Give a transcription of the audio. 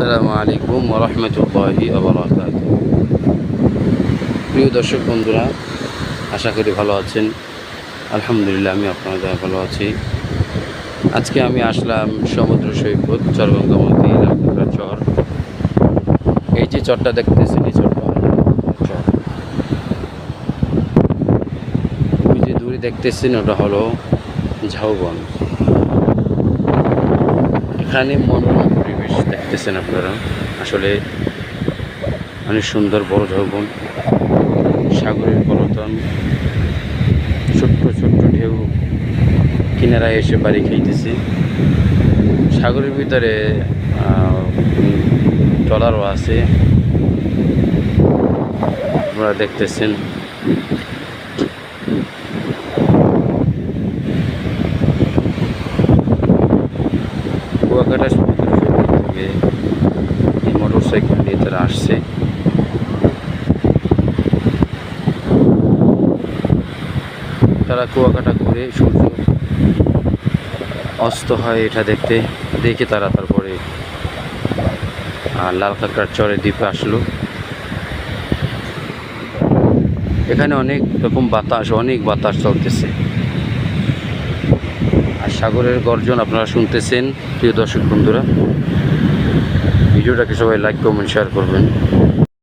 আসসালামু আলাইকুম ওয়া রাহমাতুল্লাহি ওয়া বারাকাতুহু। প্রিয় দর্শক বন্ধুরা, আশা করি ভালো আছেন। আলহামদুলিল্লাহ, আমি আপনাদের ভালো আছি। আজকে আমি আসলাম সমুদ্র সৈকত চরগঙ্গামতি লালখাগড়া চর। এই যে চরটা দেখতেছেন, এই চরটা চর, ওই যে দূরে দেখতেছেন ওটা হলো ঝাউবন। এখানে মনোরম পরিবেশ দেখতেছেন আপনারা। আসলে অনেক সুন্দর বড় ঝাউবন, সাগরের পর্বতন, ছোট্ট ছোট্ট ঢেউ কিনারায় এসে বাড়ি খাইতেছে। সাগরের ভিতরে ট্রলারও আছে, আপনারা দেখতেছেন। কুয়াকাটা সমুদ্র সৈকত থেকে এই মোটর সাইকেল নিয়ে তারা আসছে। তারা কুয়াকাটা ঘুরে সূর্য অস্ত হয় এটা দেখে তারা তারপরে লালখাগড়ার চরে দ্বীপে আসলো। এখানে অনেক রকম অনেক বাতাস চলতেছে, আর সাগরের গর্জন আপনারা শুনতেছেন। প্রিয় দর্শক বন্ধুরা, ভিডিওটাকে সবাই লাইক, কমেন্ট, শেয়ার করবেন।